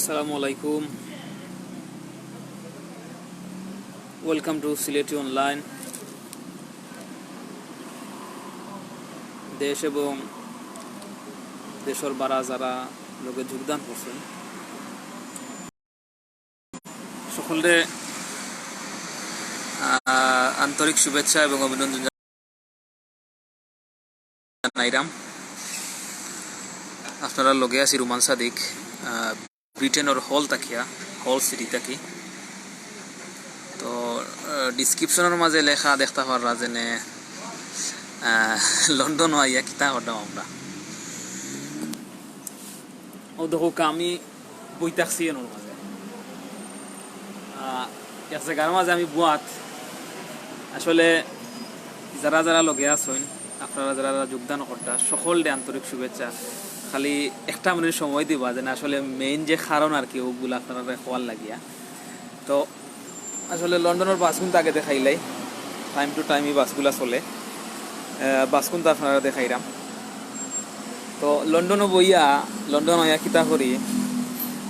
আসসালামু আলাইকুম। Welcome to Sylheti online. দেশ এবং দেশের বারা যারা লোকে যোগদান করছেন সকলে আন্তরিক শুভেচ্ছা এবং অভিনন্দন জানাইরাম। আপনারা লগে আছি রুমান সাদিক, ব্রিটেনের হল সিটি থাকি। তো ডিসক্রিপশনের মাঝে লেখা দেখতে পারা যেনে লন্ডন আইয়া কিতা করতাম আমরা। ও দেখো আমি বই থাকছি এর মাঝে এক জায়গার মাঝে আমি বুয়াত। আসলে যারা যারা লগে আছেন, আপনারা যারা যোগদান করতা সকলকে আন্তরিক শুভেচ্ছা। খালি একটা মিনিট সময় দিবা যেন আসলে মেইন যে কারণ আর কি ওগুলো আপনারা হওয়ার লাগিয়া। তো আসলে লন্ডনের বাসগুলো আগে দেখাইলাই, টাইম টু টাইম এই বাসগুলা চলে, বাসগুলো আপনারা দেখাইলাম। তো লন্ডনও বইয়া লন্ডন হইয়া কিতা করি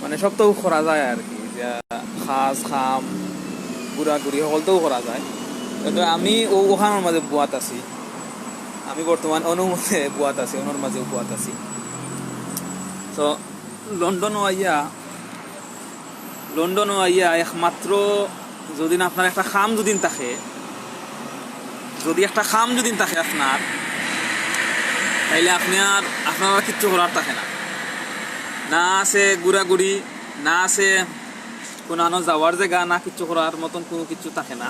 মানে সবটাও করা যায় আর কি, যে খাস খাম ঘুরাঘুরি সকলটাও করা যায়। কিন্তু আমি ওখানের মাঝে বুয়াত আছি, আমি বর্তমান অনুমতে বুয়াত আছি, ওনার মাঝেও বুয়াত আছি। তো লন্ডনও আইয়া একমাত্র যদি আপনার একটা খাম যদি থাকে আপনার, তাইলে আপনার কিচ্ছু করার থাকে না। না আছে ঘুরাঘুরি, না আছে কোনো যাওয়ার জায়গা, না কিচ্ছু করার মতন কোনো কিছু থাকে না।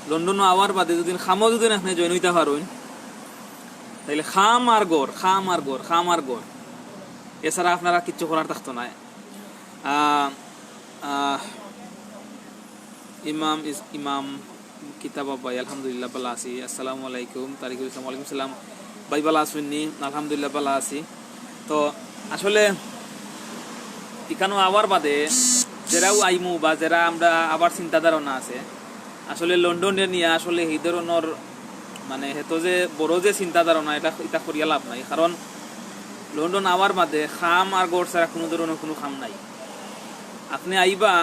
লন্ডন আওয়ার বাদে যদি খামও যদি আপনি জয়েন হইতে পারেন, তাইলে খাম আর গড় এছাড়া আপনারা কিচ্ছু করার থাকতো না। ইমাম কিতাব ভাই আলহামদুলিল্লাহ ভালো আছি। আসসালামু আলাইকুম। তারিকুল ইসলাম ওয়ালাইকুম সালাম ভাই, ভালো আসুননি? আলহামদুলিল্লাহ ভালো আছি। তো আসলে এখানেও আবার বাদে যারাও আইমু বা যারা আমরা আবার চিন্তা ধারণা আছে, আসলে লন্ডনে নিয়ে আসলে এই ধরনের মানে হেতো যে বড় যে চিন্তা ধারণা এটা করিয়া লাভ নাই। কারণ লন্ডন আওয়ার বাদে খাম আর গড় ছাড়া কোনো ধরনের কোনো খাম নাই। আপনি আইবা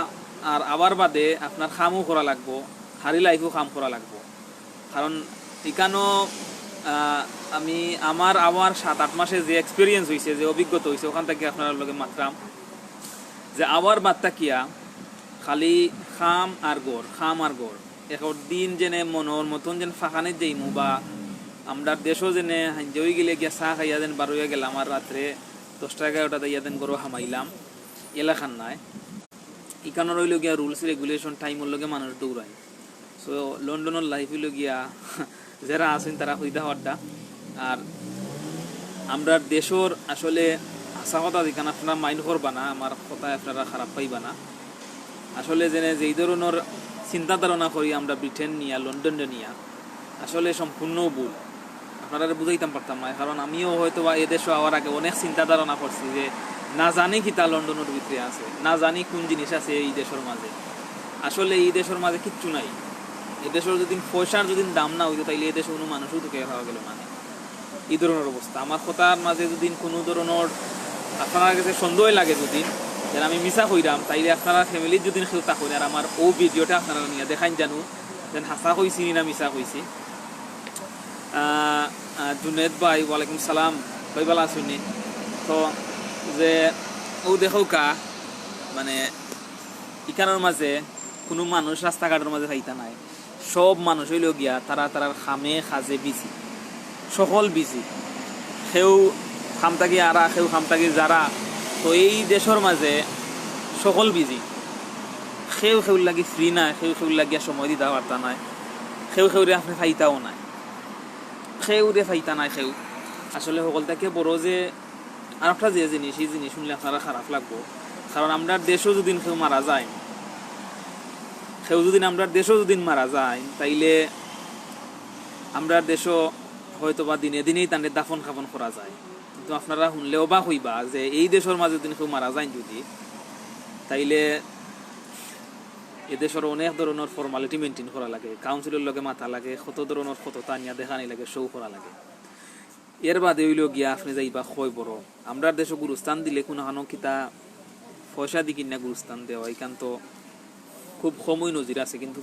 আর আবার বাদে আপনার খামও করা লাগবো, হারি লাইফও খাম করা লাগবো। কারণ এখানেও আমি আমার 7-8 মাসে যে এক্সপিরিয়েন্স হয়েছে, যে অভিজ্ঞতা হয়েছে, ওখান থেকে আপনার লগে মাত্রাম যে আবার বার্তা কিয়া খালি খাম আর গড় এখন দিন যেনে মনোর মতন যেন ফাঁকানে যাইমু, বা আমরা দেশও যেনে হাঞ্জই গেলে গিয়া চাহ খাইয়া যেন বারোয়া গেলাম আর রাত্রে 10টা-11টা দিয়া দেন গরু হামাইলাম এলাকার নাই। ইকানোর হইল গিয়া রুলস রেগুলেশন টাইমের লগে মানুষ দৌড়ায়। সো লন্ডনের লাইফ হইল গিয়া যারা আছেন তারা হইতে হওয়ারটা। আর আমরা দেশের আসলে আশা কথা যেখানে আপনারা মাইন্ড করবা না, আমার কথায় আপনারা খারাপ পাইবা না। আসলে যেই ধরনের চিন্তা ধারণা করি আমরা ব্রিটেন নিয়া, লন্ডনে নিয়া, আসলে সম্পূর্ণ ভুল। আপনারা বুঝাইতাম পারতাম না, কারণ আমিও হয়তো বা এদেশে হওয়ার আগে অনেক চিন্তা ধারণা করছি যে না জানি কি তা লন্ডনের ভিতরে আছে, না জানি কোন জিনিস আছে এই দেশের মাঝে। আসলে এই দেশের মাঝে কিচ্ছু নাই। এই দেশের যদি পয়সার যদি দাম না হইতো, তাইলে এই দেশে কোনো মানুষও ঢুকে খাওয়া গেল মানে এই ধরনের অবস্থা। আমার কথার মাঝে যদি কোনো ধরনের আপনার কাছে সন্দেহ লাগে যদি যেন আমি মিশা কইরাম, তাইলে আপনারা ফ্যামিলির যদি কেউ তা করেন, আর আমার ও ভিডিওটা আপনারা নিয়ে দেখাইন জানো যেন হাসা হয়েছি না মিশা হয়েছি। জুনেদ ভাই ওয়ালাইকুম সালাম ভাই, ভালো আসুননি? তো যে ও দেখো কা মানে এখানের মাঝে কোনো মানুষ রাস্তাঘাটের মাঝে খাইতা নাই, সব মানুষ হইল গিয়া তারার খামে খাজে বিজি, সকল বিজি। সেও খামতাকি আরা, সেও খামতাকি যারা। তো এই দেশের মাঝে সকল বিজি, সেও লাগি ফ্রি নাই, সেও লাগিয়া সময় দিতে পারতা নাই, সেউরে আপনি ফাইতাও নাই, সেউরে ফাইতা নাই। আসলে সকল থেকে বড় যে আর একটা যে জিনিস, এই জিনিস শুনলে আপনারা খারাপ লাগবো। কারণ আমরা দেশও যদি কেউ মারা যায়, আমরা দেশও যদি মারা যায়, তাইলে আমরা দেশও হয়তো বা দিনে দিনেই তাদের দাফন খাফন করা যায়। কিন্তু আপনারা শুনলেও বা হইবা যে এই দেশের মাঝে যদি কেউ মারা যায় যদি, তাইলে এদেশের অনেক ধরনের ফর্মালিটি মেনটেন করা লাগে, কাউন্সিলের লগে মাথা লাগে, কত ধরনের কতটা নিয়ে দেখানি লাগে, শো করা লাগে। এর বাদে হইল গিয়া আপনি যাইবা খয় বড় আমরা দেশে গুরুস্থান দিলে কোনো কিতা পয়সা দি কিনা গুরুস্থান দেওয়া এখান তো খুব কমই নজির আছে। কিন্তু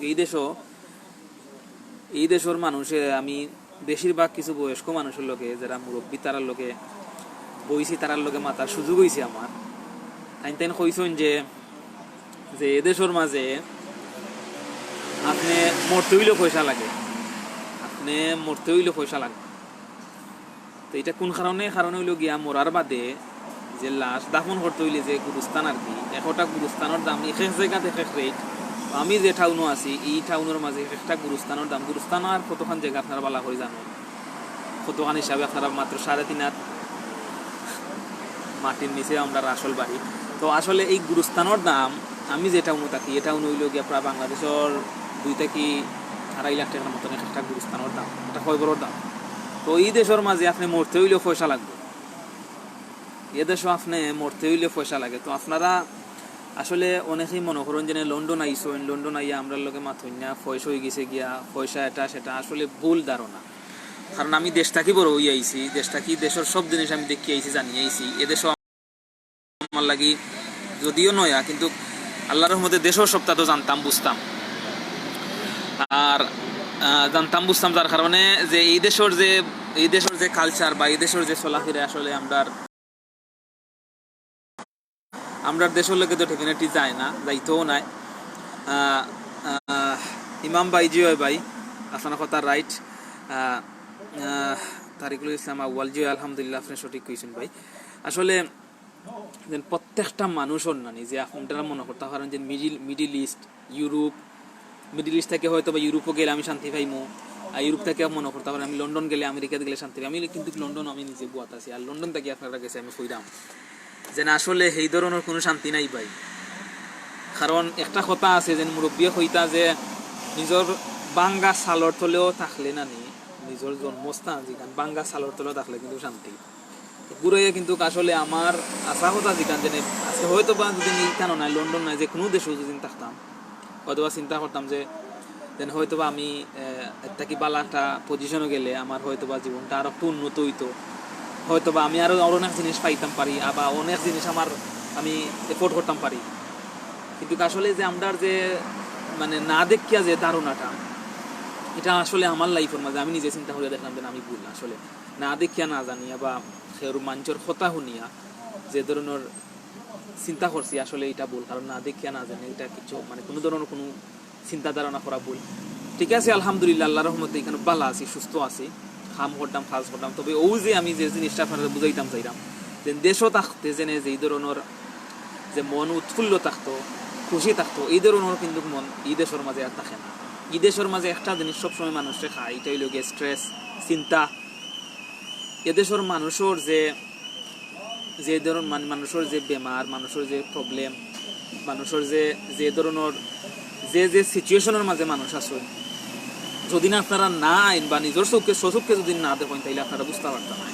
এই দেশের মানুষে আমি বেশিরভাগ কিছু বয়স্ক মানুষের লোকে যারা মুরব্বী তারার লোকে বইছি, তারার লোকে মাতার সুযোগ হয়েছে আমার। তাই কইছেন যে এদেশের মাঝে আপনি মরতে হইলেও পয়সা লাগে, আপনি মরতে হইলেও পয়সা লাগে। তো এটা কোন কারণে হইল গিয়া মরার বাদে যে লাশ দাফন করতে হইলে যে গুরুস্থান আর কি, একটা গুরুস্থানের দাম এক এক জায়গাতে এক এক রেট। আমি যে টাউনও আছি এই টাউনের মাঝে একটা গুরুস্থানের দাম, গুরুস্থান আর কতখান জায়গা আপনারা বালা করে জানেন, কতখান হিসাবে আপনারা মাত্র 3.5 হাত মাটির নিচে আমরা আসল বাড়ি। তো আসলে এই গুরুস্থানের দাম আমি যে টাউনে থাকি এটা হইল গিয়া প্রায় বাংলাদেশের 2 থেকে 2.5 লাখ টাকার মতন একটা গুরুস্থানের দাম, এটা কয়বরের দাম। তো এই দেশের মাঝে আপনি মরতে হইলেও পয়সা লাগবে, এ দেশও আপনি মরতে হইলেও পয়সা লাগে। তো আপনারা আসলে অনেকেই মনে করেন যে লন্ডন আইসেন, লন্ডন আইয়া আমরা লোকে মাথুন না পয়সা হয়ে গেছে গিয়া, পয়সা এটা সেটা আসলে ভুল ধারণা। কারণ আমি দেশটাকে বড় হয়ে আইছি, দেশের সব জিনিস আমি দেখি আইছি, জানিয়ে আইছি। এদেশও আমার লাগি যদিও নয়, কিন্তু আল্লাহর রহমতে দেশের সবটা তো জানতাম বুঝতাম, আর জানতাম বুঝতাম যার কারণে যে এই দেশের যে কালচার বা এই দেশের যে চলাফেরা আসলে আমরা দেশের লোকে তো ডেফিনেটলি যায় না, যাইতেও নাই। ইমাম ভাই জি হয় ভাই, আপনার কথা রাইট। তারিকুল ইসলাম আউয়াল জি, আলহামদুলিল্লাহ আপনি সঠিক কইছেন ভাই। আসলে প্রত্যেকটা মানুষের নানি যে আপনারা মনে করতে পারেন যে মিডিল ইস্ট, মিডিল ইস্ট থেকে হয়তো বা ইউরোপও গেলে আমি শান্তি পাইমু, আর ইউরোপ থেকে মনে করতে পারেন আমি লন্ডন গেলে, আমেরিকাতে গেলে শান্তি পাই। আমি কিন্তু লন্ডন আমি নিজে বুয়াত আছি, আর লন্ডন থেকে আপনারা গেছে আমি কইরাম যে না আসলে এই ধরনের কোনো শান্তি নাই ভাই। কারণ একটা কথা আছে যে মুরব্বী হইতা যে নিজের বাঙ্গা সালর তলেও থাকলে নানি, নিজের জন্মস্থান যেখান বাঙ্গা সালর তলেও থাকলে কিন্তু শান্তি ঘুরে। কিন্তু আসলে আমার আশা কথা যেখান জেনে আজকে হয়তো বা যদি কেন নাই লন্ডন নাই যে কোনো দেশেও যদি থাকতাম, হয়তো বা চিন্তা করতাম যে হয়তো বা আমি একটা বালা একটা পজিশনে গেলে আমার হয়তো বা জীবনটা আরো একটু উন্নত হইতো, হয়তো বা আমি আরো অনেক জিনিস পাইতাম পারি, আবার অনেক জিনিস আমি এফোর্ড করতাম পারি। কিন্তু আসলে যে আমরা যে মানে না দেখিয়া যে ধারণাটা, এটা আসলে আমার লাইফের মাঝে আমি নিজে চিন্তা করে দেখলাম যে আমি ভুল। আসলে না দেখিয়া না জানিয়া বা সের মানুষের কথা শুনিয়া যে ধরনের চিন্তা করছি আসলে এটা ভুল। কারণ না দেখিয়া না জানি এটা কিছু মানে কোনো ধরনের কোনো চিন্তা ধারণা করা ভুল। ঠিক আছে, আলহামদুলিল্লাহ আল্লাহর রহমতে এখানে ভালো আছি, সুস্থ আছি, খাম করতাম ফাজ করতাম। তবে যে আমি যে জিনিসটা আপনারা বুঝাইতাম চাইলাম যে দেশও থাকতে জেনে যে এই ধরনের যে মন উৎফুল্ল থাকতো, খুশি থাকতো, এই ধরনের কিন্তু মন এই দেশের মাঝে আর থাকে না। এই দেশের মাঝে একটা জিনিস সবসময় মানুষকে খায়, এটাই লোকে স্ট্রেস, চিন্তা। এদেশের মানুষের যে ধরনের মানুষের যে বেমার, মানুষের যে প্রবলেম, মানুষের যে ধরনের যে সিচুয়েশনের মাঝে মানুষ আছে, যদি না আপনারা না আইন বা নিজের চোখকে যদি না দেখেন তাইলে আপনারা বুঝতে পারতেন না।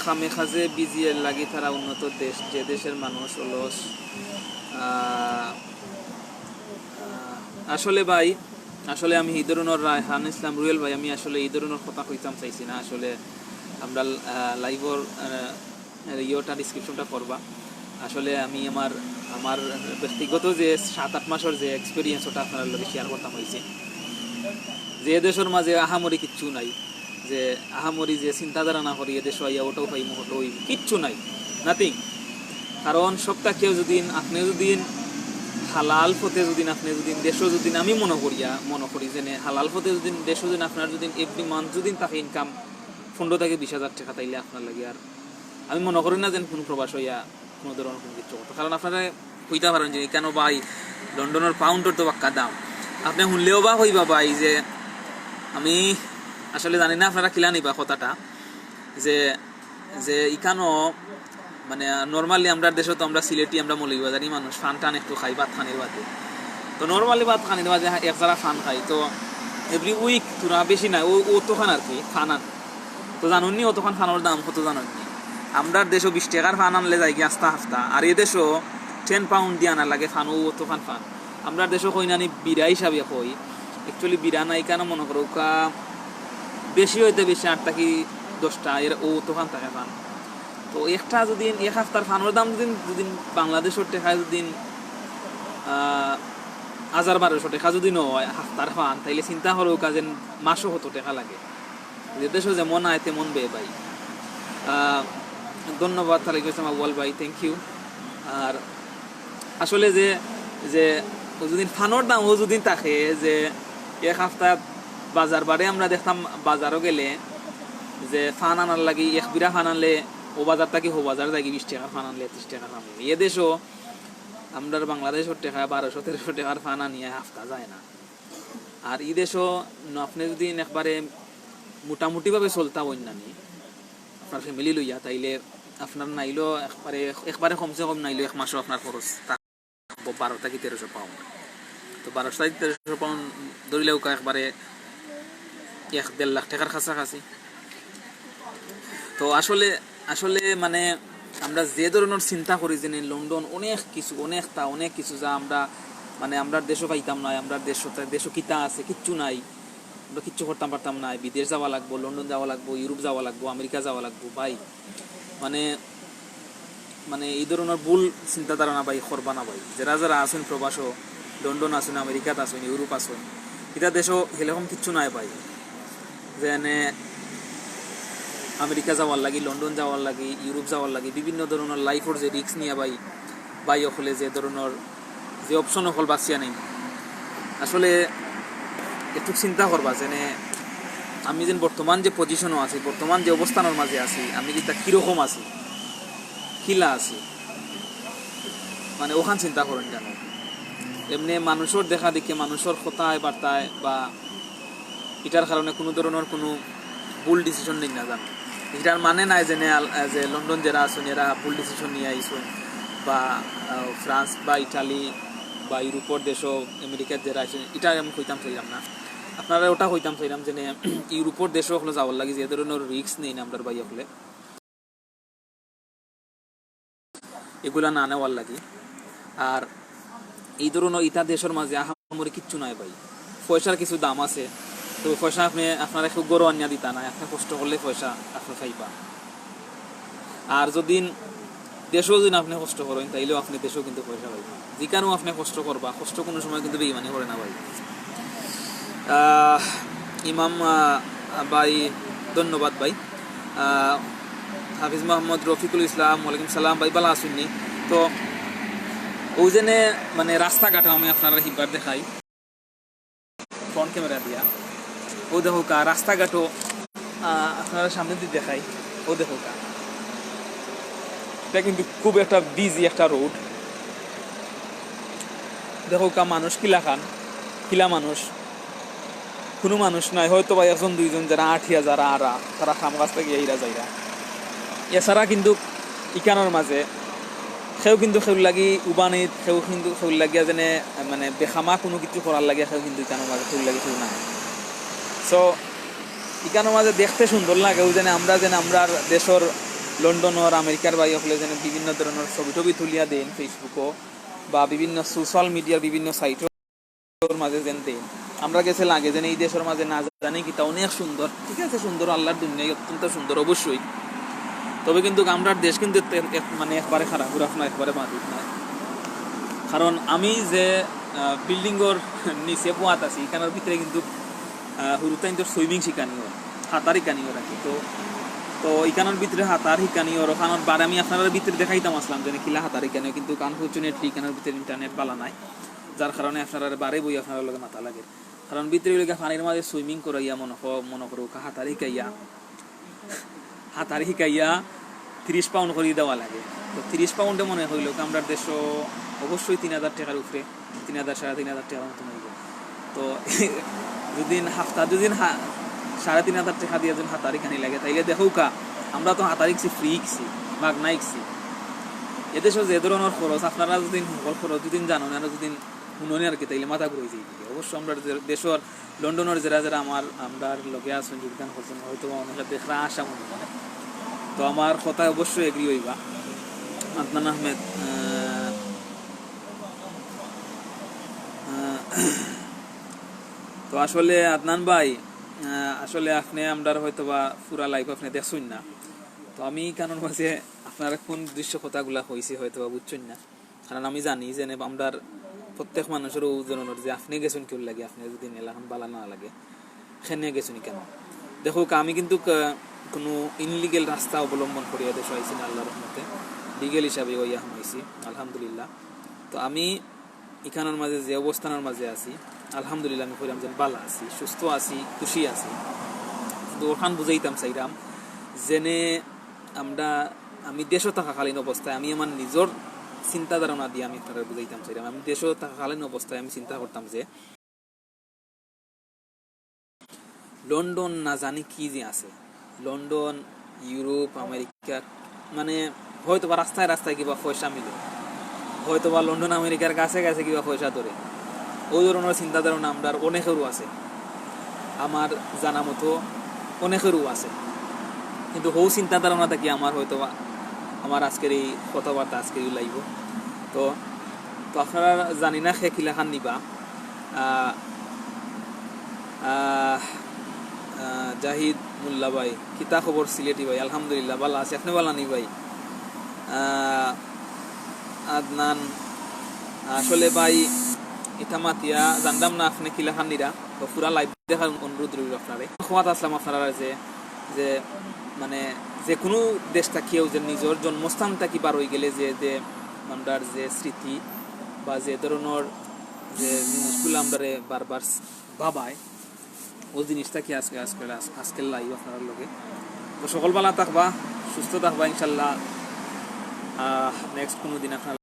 খামে খাজে বিজিএর লাগি তারা উন্নত দেশ, যে দেশের মানুষ হলো আসলে ভাই, আসলে আমি এই ধরনের রায়হান ইসলাম রুয়েল ভাই, আমি আসলে এই ধরনের কথা কইতাম চাইছি না। আসলে আমরা লাইভর ইয়েটা ডিসক্রিপশনটা করবা। আসলে আমি আমার ব্যক্তিগত যে 7-8 মাসের যে এক্সপিরিয়েন্স ওটা আপনার লগে শেয়ার করতাম হয়েছে। যে দেশের মাঝে আহামরি কিচ্ছু নাই, যে আহামরি যে চিন্তাধারা না করি এদেশ আইয়া ওটাও পাই ওটাও কিচ্ছু নাই, নাথিং। কারণ সবটা কেউ যদি আপনি যদি হালাল পথে যদি আপনি যদি দেশও যদি আমি মনে করি যে হালাল পথে যদি দেশও যদি আপনার যদি এভরি মান্থ যদি তাকে ইনকাম 15 থেকে 20,000 টাকা তাইলে আপনার লাগে আর আমি মনে করি না যে কোনো প্রবাস হইয়া কোনো ধরনের কোনো কিছু কথা। কারণ আপনারা কইতে পারেন যে কেন ভাই লন্ডনের পাউন্ডের তো বাক্কা দাম, আপনি শুনলেও বা হইবা ভাই যে আমি আসলে জানি না আপনারা কিলা নিবা কথাটা যে যে ইকানো মানে নর্মালি আমরা দেশে তো আমরা সিলেটি আমরা মৌলভীবাজারি মানুষ ফান টান একটু খাই ভাত খানির বাদে। তো নর্মালি ভাত খানির বাদে এক যারা ফান খাই তো এভরি উইক তোরা বেশি নাই ও তখন আর কি ফান আন তো জানুননি ও তখন ফানোর দাম কত জানুননি। আমরা দেশও 20 টাকার ফান আনলে যাই গিয়ে আস্তা আর এ দেশও 10 পাউন্ড দিয়ে আনা লাগে ফান ও তখন ফান। আমরা দেশও কই নানি বিড়া হিসাবে কই, অ্যাকচুয়ালি বিড়া নাই কেন মনে করো বেশি হইতে বেশি 8টা কি 10টা এর ও তখন থাকে ফান। তো একটা যদি এক হাফতার ফানোর দাম যদি বাংলাদেশের টাকা যদি ১,১২০০ টাকা যদি নয় হাফতার ফান, তাইলে চিন্তা করো কাজে মাসও কত টাকা লাগে। দেশও যেমন আয় তেমন বে ভাই। ধন্যবাদ তালিক ইসলাম আউয়াল ভাই, থ্যাংক ইউ। আর আসলে যে যে যদি ফানোর দাম ও যদি থাকে যে এক হাফতা বাজার বারে আমরা দেখতাম বাজারও গেলে যে ফান আনার লাগি এক বিরা ফান আনলে ও বাজার থাকি হো বাজার থাকি 20 টাকা ফান আনলে 30 টাকা ফান আনলে। এ দেশও আমরা বাংলাদেশের টাকা ১২০০-১৩০০ টাকার ফান আনিয়ে হাফতা যায় না। আর এই দেশও আপনি যদি একবারে মোটামুটিভাবে চলতা বন্যানি আপনার ফ্যামিলি লইয়া, তাইলে আপনার নাইলেও একবারে কমসে কম নাইলেও এক মাসও আপনার খরচ ১২ থেকে ১৩০০ পাউন্ড। তো ১২০০ থেকে ১৩০০ পাউন্ড ধরিলেও একবারে ১-১.৫ লাখ টাকার কাছাকাছি। তো আসলে আসলে মানে আমরা যে ধরনের চিন্তা করি যে লন্ডন অনেক কিছু যা আমরা মানে আমরা দেশও পাইতাম না, আমরা দেশও কিতা আছে কিচ্ছু নাই, আমরা কিচ্ছু করতাম পারতাম না। বিদেশ যাওয়া লাগবো, লন্ডন যাওয়া লাগবো, ইউরোপ যাওয়া লাগবো, আমেরিকা যাওয়া লাগবো ভাই। মানে মানে এই ধরনের ভুল চিন্তা ধারণা ভাই করবা না ভাই। যারা আছেন প্রবাসও, লন্ডন আসুন, আমেরিকাত আসুন, ইউরোপ আসুন, এটা দেশও সেরকম কিচ্ছু নাই ভাই। যেনে আমেরিকা যাওয়ার লাগি, লন্ডন যাওয়ার লাগি, ইউরোপ যাওয়ার লাগি বিভিন্ন ধরনের লাইফের যে রিস্ক নিয়ে ভাই হলে যে ধরনের যে অপশন হল বাঁচিয়া নেই। আসলে একটু চিন্তা করবা যেনে আমি যেন বর্তমান যে পজিশনও আছি, বর্তমান যে অবস্থানের মাঝে আছি, আমি যেটা কীরকম আছি, খিলা আছি, মানে ওখান চিন্তা করেন কেন। এমনি মানুষের দেখা দেখে মানুষের কথায় বার্তায় বা এটার কারণে কোনো ধরনের কোনো ভুল ডিসিশন নিই না জানো। এটার মানে নাই যে লন্ডন যারা আছেন এরা ভুল ডিসিশন নিয়ে আইসুন, বা ফ্রান্স বা ইটালি বা ইউরোপের দেশও আমেরিকার যারা আছেন, এটা আমি কইতাম চাইলাম না। আপনারা ওটা কইতাম চাইলাম যে ইউরোপের দেশও হলে যাওয়ার লাগে, যে ধরনের রিস্ক নেই না আমরা ভাই হলে এগুলা না নেওয়ার লাগে। আর এই ধরনের ইটা দেশের মাঝে আহামরি কিচ্ছু নাই ভাই। পয়সার কিছু দাম আছে, তো পয়সা আপনারা খুব গরু আনিয়া দিতা না, আপনার কষ্ট করলে পয়সা আপনি খাইবা। আর যদি দেশও যদি আপনি কষ্ট করেন তাইলেও আপনি দেশেও কিন্তু পয়সা পাইবা। যেখানেও আপনি কষ্ট করবা, কষ্ট কোনো সময় কিন্তু বেইমানি করে না ভাই। ইমাম ভাই ধন্যবাদ ভাই। হাফিজ মোহাম্মদ রফিকুল ইসলাম, ওয়ালাইকুম সালাম ভাই, ভালো আসুননি। তো ওই জেনে মানে রাস্তাঘাটে আমি আপনারা হিবার দেখাই ফ্রন্ট ক্যামেরা দিয়া, ও দেখো কা রাস্তাঘাটও আপনারা সামনে দিয়ে দেখাই, ও দেখো কা এটা কিন্তু খুব একটা বিজি একটা রোড। দেখো কা মানুষ কিলা মানুষ, কোনো মানুষ নাই, হয়তো বা 1-2 যারা আঠিয়া যারা তারা খাম গাছটা গিয়ে ইরা যাইরা। এছাড়া কিন্তু ইকানোর মাঝে সেও কিন্তু সেও লাগি উবানিত, সেও কিন্তু সেও লাগিয়া যেনে মানে বেখামা কোনো কিছু করার লাগে, সেও কিন্তু ইকানোর মাঝে সেও লাগি সেও নাই। সো ইকানোর মাঝে দেখতে সুন্দর লাগে, ও যেন আমরা দেশের লন্ডনের আমেরিকার বাই হলে যেন বিভিন্ন ধরনের ছবি তুলিয়া দেন ফেসবুকও বা বিভিন্ন সোশ্যাল মিডিয়ার বিভিন্ন সাইটের মাঝে যেন দেন। আমরা গেছে লাগে যেন এই দেশের মাঝে না জানি কি তা অনেক সুন্দর, ঠিক আছে সুন্দর, আল্লাহর দুনিয়া অত্যন্ত সুন্দর অবশ্যই, তবে কিন্তু আমরা দেশ কিন্তু মানে একবারে খারাপ না, একবারে বাঁধিত না। কারণ আমি যে বিল্ডিংয়ের নিচে পোয়াত আছি এখানের ভিতরে কিন্তু হুরুতাইন তোর সুইমিং শিখানিও, হাতার শিখানিও রাখি। তো এখানের ভিতরে হাতার শিখানিও ওখানের বারে আমি আপনার ভিতরে দেখাইতাম আসলাম যে কিলা হাতার শিখানিও, কিন্তু আনফর্চুনেটলি এখানের ভিতরে ইন্টারনেট পালা নাই, যার কারণে আপনারা বারে বই আপনার লগে মাথা লাগে। কারণ ভিতরে পানির মাঝে সুইমিং করাইয়া মনে করো হাতার শিখাইয়া 30 পাউন্ড করে দেওয়া লাগে। তো 30 পাউন্ডে মনে হইল আমরা দেশও অবশ্যই 3,000 টাকার উপরে, 3,000 3,500 টাকার মতন হইল। তো দুদিন 3,500 টাকা দিয়ে যদি হাতারি খানি লাগে, তাইলে দেখো কা আমরা তো হাতারি ফ্রি ইকছি, মাগনা ইকছি। এদেশও যে ধরনের খরচ আপনারা যদি খরচ দুদিন জানো না, দুদিন শুনি আর কি, তাইলে মাথা ঘুরে যাই। অবশ্য আমরা দেশের লন্ডনের যারা আমরা লগে আসুন যোগদান করছেন, হয়তো অনেক দেখরা আসা মনে হয়, তো আমার কথা অবশ্যই এগ্রি হইবা। আদনান আহমেদ, তো আসলে আদনান ভাই আসলে আপনি আমরা হয়তো বা পুরা লাইফ আপনি দেখছেন না, তো আমি কারণ মাঝে আপনারা কোন দৃশ্য কথাগুলা হয়েছে হয়তো বা বুঝছেন না, কারণ আমি জানি যে আমরা প্রত্যেক মানুষের ওজনের যে আপনি গেছেন কেউ লাগে, আপনি যদি এখন বালা না লাগে সেনে গেছেন কেন। দেখো আমি কিন্তু কোনো ইনলিগেল রাস্তা অবলম্বন করিয়া দেশ হয়েছি না, আল্লাহর রহমতে লিগেল হিসাবে ওইয়া হয়েছি আলহামদুলিল্লাহ। তো আমি এখানের মাঝে যে অবস্থানের মাঝে আছি আলহামদুলিল্লাহ, আমি কইলাম যে বালা আছি, সুস্থ আছি, খুশি আছি। তো ওখান বুঝাইতাম চাইলাম যেনে আমি দেশও থাকাকালীন অবস্থায় আমি আমার নিজের চিন্তা ধারণা দিয়ে আমি আপনারা বুঝাইতাম চাইলাম। আমি দেশও থাকাকালীন অবস্থায় আমি চিন্তা করতাম যে লন্ডন না জানি কি যে আছে, লন্ডন, ইউরোপ, আমেরিকা, মানে হয়তো বা রাস্তায় রাস্তায় কিবা পয়সা মিলে, হয়তো বা লন্ডন আমেরিকার কাছে কাছে কিবা পয়সা ধরে, ওই ধরনের চিন্তা ধারণা আমরা অনেকেরও আছে, আমার জানা মতো অনেকেরও আছে। কিন্তু হৌ চিন্তা ধারণা থাকি আমার হয়তো আমার আজকের এই কথাবার্তা আজকের লাগব। তো তো আপনারা জানি না সে কিলাখান নিবা জাহিদ মোল্লা ভাই, কিতা খবর সিলেটি ভাই? আলহামদুলিল্লাহ ভালো আছে, আপনি ভালো নি ভাই? আদনান, আসলে ভাই এটা মাতিয়া জানতাম না আপনি কিলাখান নিরা, তো পুরা লাইভ দেখার অনুরোধ রইল আপনারে। খোয়াত আসলাম আপনারা যে যে মানে যে কোনো দেশ থাকিয়েও যে নিজের জন্মস্থান থাকি পার হয়ে গেলে যে যে আমরা যে স্মৃতি বা যে ধরনের যে জিনিসগুলো আমরা বারবার ভাবায়, ওই জিনিসটা কি আজকের লাইভ আপনার লোকে। তো সকল বেলা থাকবা, সুস্থ থাকবা ইনশাল্লাহ। নেক্সট কোনো দিন আপনার